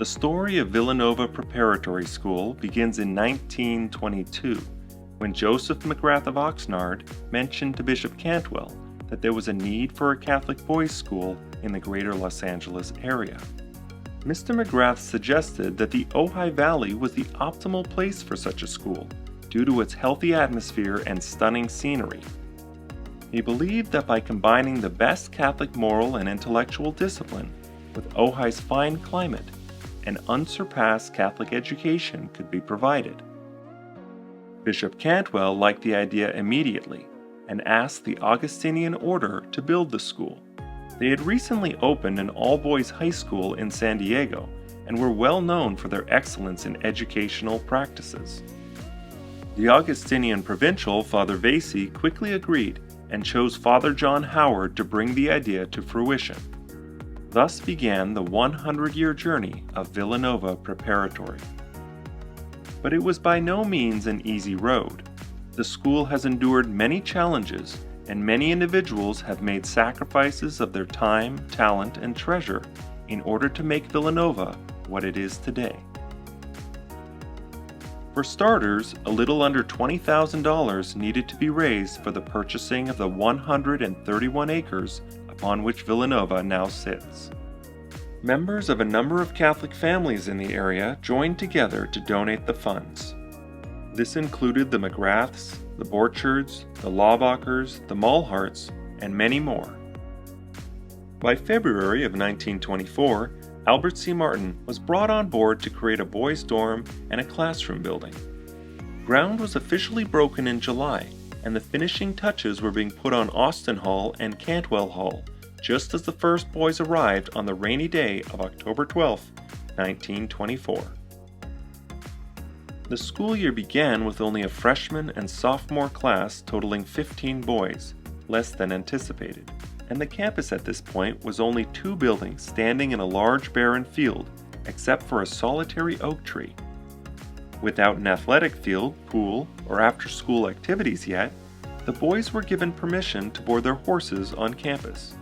The story of Villanova Preparatory School begins in 1922, when Joseph McGrath of Oxnard mentioned to Bishop Cantwell that there was a need for a Catholic boys' school in the greater Los Angeles area. Mr. McGrath suggested that the Ojai Valley was the optimal place for such a school, due to its healthy atmosphere and stunning scenery. He believed that by combining the best Catholic moral and intellectual discipline with Ojai's fine climate, an unsurpassed Catholic education could be provided. Bishop Cantwell liked the idea immediately and asked the Augustinian order to build the school. They had recently opened an all-boys high school in San Diego and were well known for their excellence in educational practices. The Augustinian provincial, Father Vasey, quickly agreed and chose Father John Howard to bring the idea to fruition. Thus began the 100-year journey of Villanova Preparatory. But it was by no means an easy road. The school has endured many challenges, and many individuals have made sacrifices of their time, talent, and treasure in order to make Villanova what it is today. For starters, a little under $20,000 needed to be raised for the purchasing of the 131 acres upon which Villanova now sits. Members of a number of Catholic families in the area joined together to donate the funds. This included the McGraths, the Borchards, the Lawbachers, the Malharts, and many more. By February of 1924, Albert C. Martin was brought on board to create a boys' dorm and a classroom building. Ground was officially broken in July, and the finishing touches were being put on Austin Hall and Cantwell Hall, just as the first boys arrived on the rainy day of October 12, 1924. The school year began with only a freshman and sophomore class totaling 15 boys, less than anticipated, and the campus at this point was only 2 buildings standing in a large barren field, except for a solitary oak tree. Without an athletic field, pool, or after-school activities yet, the boys were given permission to board their horses on campus.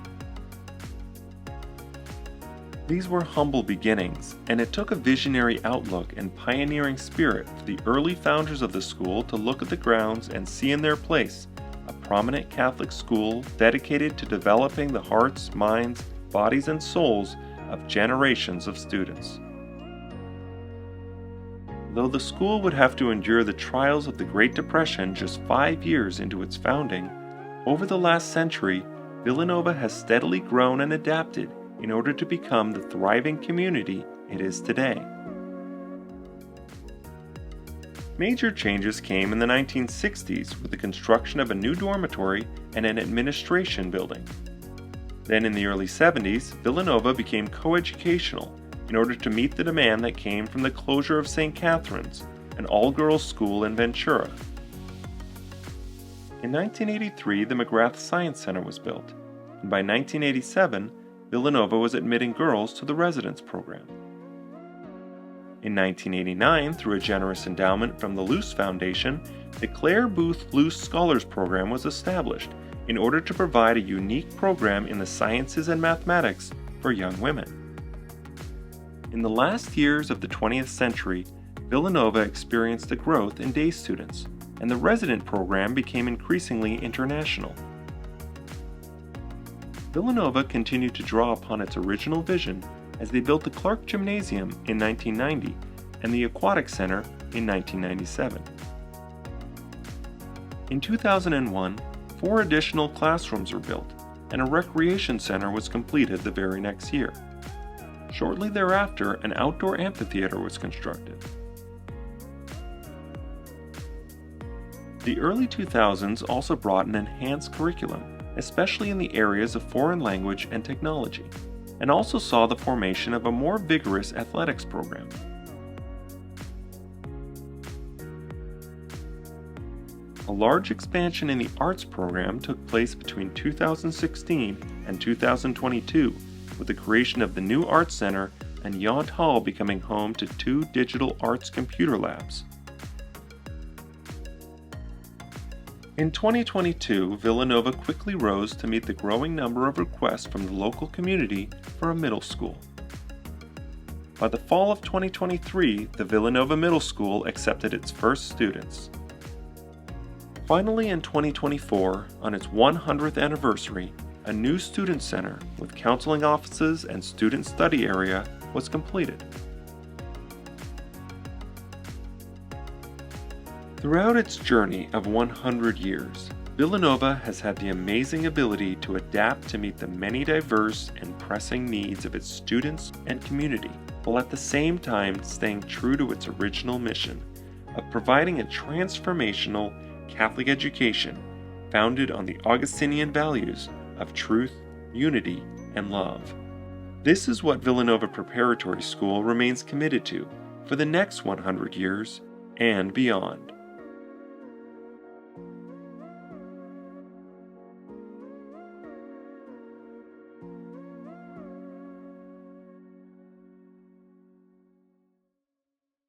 These were humble beginnings, and it took a visionary outlook and pioneering spirit for the early founders of the school to look at the grounds and see in their place a prominent Catholic school dedicated to developing the hearts, minds, bodies, and souls of generations of students. Though the school would have to endure the trials of the Great Depression just 5 years into its founding, over the last century, Villanova has steadily grown and adapted in order to become the thriving community it is today. Major changes came in the 1960s with the construction of a new dormitory and an administration building. Then in the early 70s, Villanova became coeducational in order to meet the demand that came from the closure of St. Catherine's, an all-girls school in Ventura. In 1983, the McGrath Science Center was built, and by 1987, Villanova was admitting girls to the residence program. In 1989, through a generous endowment from the Luce Foundation, the Claire Booth Luce Scholars Program was established in order to provide a unique program in the sciences and mathematics for young women. In the last years of the 20th century, Villanova experienced a growth in day students, and the resident program became increasingly international. Villanova continued to draw upon its original vision as they built the Clark Gymnasium in 1990 and the Aquatic Center in 1997. In 2001, 4 additional classrooms were built, and a recreation center was completed the very next year. Shortly thereafter, an outdoor amphitheater was constructed. The early 2000s also brought an enhanced curriculum, especially in the areas of foreign language and technology, and also saw the formation of a more vigorous athletics program. A large expansion in the arts program took place between 2016 and 2022, with the creation of the new Arts Center and Yount Hall becoming home to 2 digital arts computer labs. In 2022, Villanova quickly rose to meet the growing number of requests from the local community for a middle school. By the fall of 2023, the Villanova Middle School accepted its first students. Finally, in 2024, on its 100th anniversary, a new student center with counseling offices and student study area was completed. Throughout its journey of 100 years, Villanova has had the amazing ability to adapt to meet the many diverse and pressing needs of its students and community, while at the same time staying true to its original mission of providing a transformational Catholic education founded on the Augustinian values of truth, unity, and love. This is what Villanova Preparatory School remains committed to for the next 100 years and beyond.